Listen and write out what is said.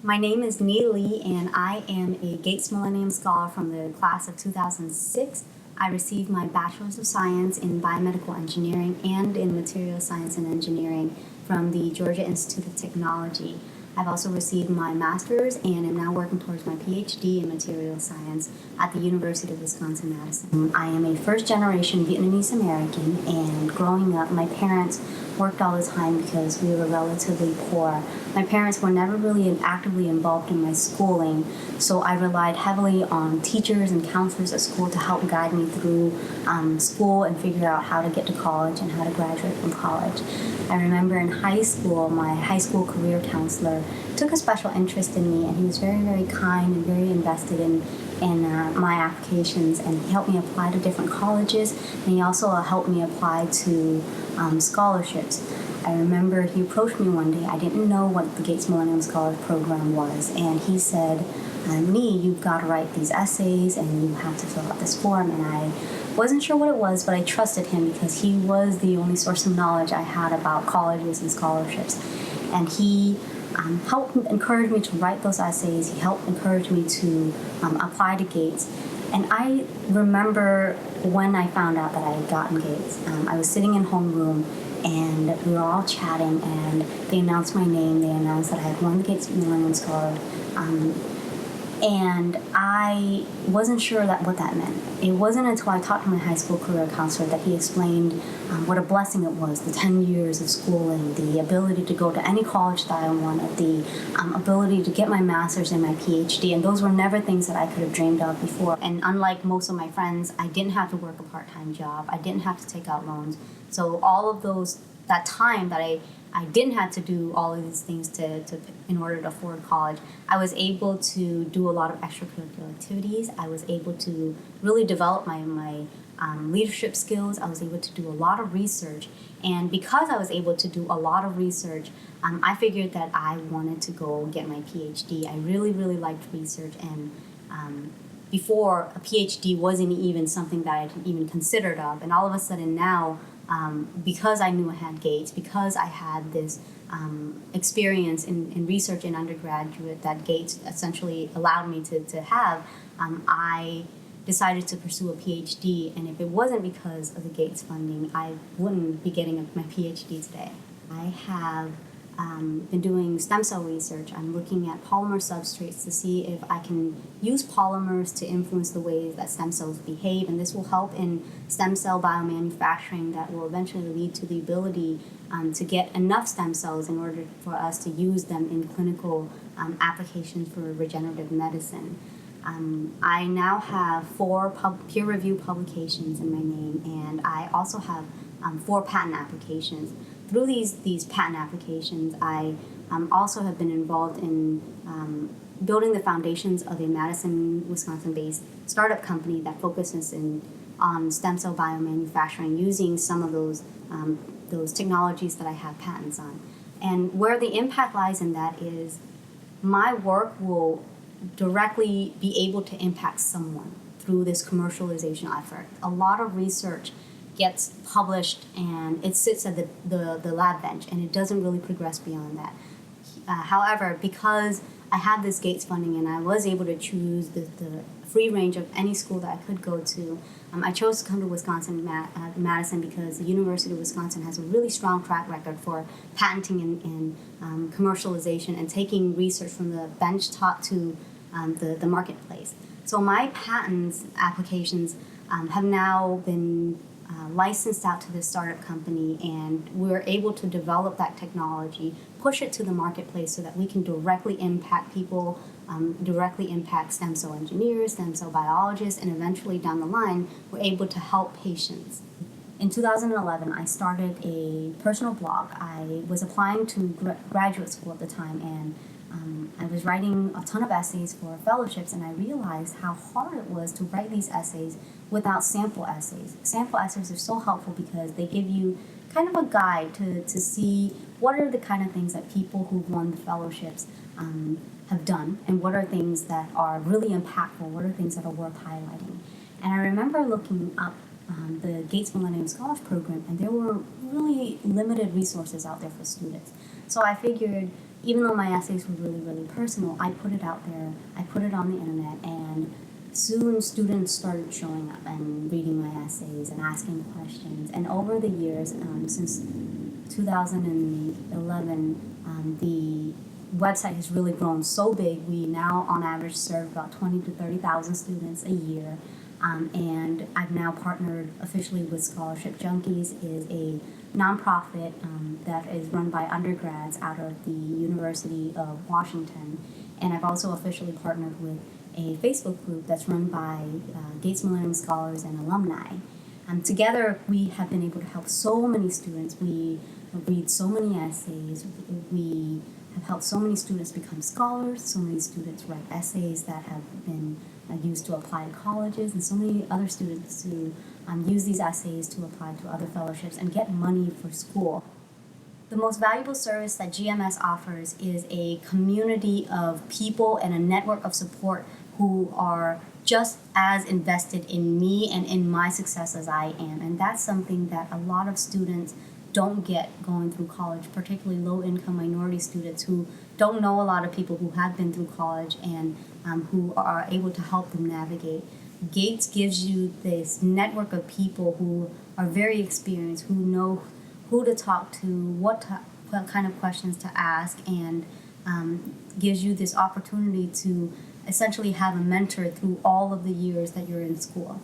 My name is Nia Lee, and I am a Gates Millennium Scholar from the class of 2006. I received my Bachelor's of Science in Biomedical Engineering and in Material Science and Engineering from the Georgia Institute of Technology. I've also received my Master's and am now working towards my PhD in Material Science at the University of Wisconsin-Madison. I am a first-generation Vietnamese American, and growing up, my parents worked all the time because we were relatively poor. My parents were never really actively involved in my schooling, so I relied heavily on teachers and counselors at school to help guide me through school and figure out how to get to college and how to graduate from college. I remember in high school, my high school career counselor took a special interest in me, and he was very, very kind and very invested in my applications, and he helped me apply to different colleges, and he also helped me apply to scholarships. I remember he approached me one day. I didn't know what the Gates Millennium Scholars Program was, and he said, "Nee, you've got to write these essays and you have to fill out this form." And I wasn't sure what it was, but I trusted him because he was the only source of knowledge I had about colleges and scholarships. And he helped encourage me to write those essays. He helped encourage me to apply to Gates. And I remember when I found out that I had gotten Gates. I was sitting in homeroom, and we were all chatting, and they announced my name. They announced that I had won the Gates Millennium Scholar. And I wasn't sure what that meant. It wasn't until I talked to my high school career counselor that he explained what a blessing it was, the 10 years of schooling, the ability to go to any college that I wanted, the ability to get my master's and my PhD, and those were never things that I could have dreamed of before. And unlike most of my friends, I didn't have to work a part-time job. I didn't have to take out loans. So all of that time that I didn't have to do all of these things in order to afford college, I was able to do a lot of extracurricular activities. I was able to really develop my leadership skills. I was able to do a lot of research. And because I was able to do a lot of research, I figured that I wanted to go get my PhD. I really, really liked research, and before, a PhD wasn't even something that I'd even considered of. And all of a sudden now, because I knew I had Gates, because I had this experience in research in undergraduate that Gates essentially allowed me to have, I decided to pursue a PhD. And if it wasn't because of the Gates funding, I wouldn't be getting my PhD today. I have been doing stem cell research. I'm looking at polymer substrates to see if I can use polymers to influence the ways that stem cells behave, and this will help in stem cell biomanufacturing that will eventually lead to the ability to get enough stem cells in order for us to use them in clinical applications for regenerative medicine. I now have 4 peer-reviewed publications in my name, and I also have 4 patent applications. Through these patent applications, I also have been involved in building the foundations of a Madison, Wisconsin-based startup company that focuses on stem cell biomanufacturing using some of those technologies that I have patents on. And where the impact lies in that is my work will directly be able to impact someone through this commercialization effort. A lot of research gets published and it sits at the lab bench, and it doesn't really progress beyond that. However, because I had this Gates funding and I was able to choose the free range of any school that I could go to, I chose to come to Wisconsin-Madison because the University of Wisconsin has a really strong track record for patenting and commercialization and taking research from the bench top to the marketplace. So my patents applications have now been licensed out to this startup company, and we're able to develop that technology, push it to the marketplace so that we can directly impact people, directly impact stem cell engineers, stem cell biologists, and eventually down the line, we're able to help patients. In 2011, I started a personal blog. I was applying to graduate school at the time, and I was writing a ton of essays for fellowships, and I realized how hard it was to write these essays without sample essays. Sample essays are so helpful because they give you kind of a guide to see what are the kind of things that people who've won the fellowships have done, and what are things that are really impactful, what are things that are worth highlighting. And I remember looking up the Gates Millennium Scholars Program, and there were really limited resources out there for students. So I figured, even though my essays were really, really personal, I put it out there, I put it on the internet, and soon students started showing up and reading my essays and asking questions. And over the years, since 2011, the website has really grown so big. We now, on average, serve about 20 to 30,000 students a year. And I've now partnered officially with Scholarship Junkies, is a nonprofit that is run by undergrads out of the University of Washington. And I've also officially partnered with a Facebook group that's run by Gates Millennium Scholars and alumni. Together, we have been able to help so many students. We read so many essays. We have helped so many students become scholars. So many students write essays that have been used to apply to colleges, and so many other students who use these essays to apply to other fellowships and get money for school. The most valuable service that GMS offers is a community of people and a network of support who are just as invested in me and in my success as I am. And that's something that a lot of students don't get going through college, particularly low-income minority students who don't know a lot of people who have been through college and who are able to help them navigate. Gates gives you this network of people who are very experienced, who know who to talk to, what kind of questions to ask, and gives you this opportunity to essentially have a mentor through all of the years that you're in school.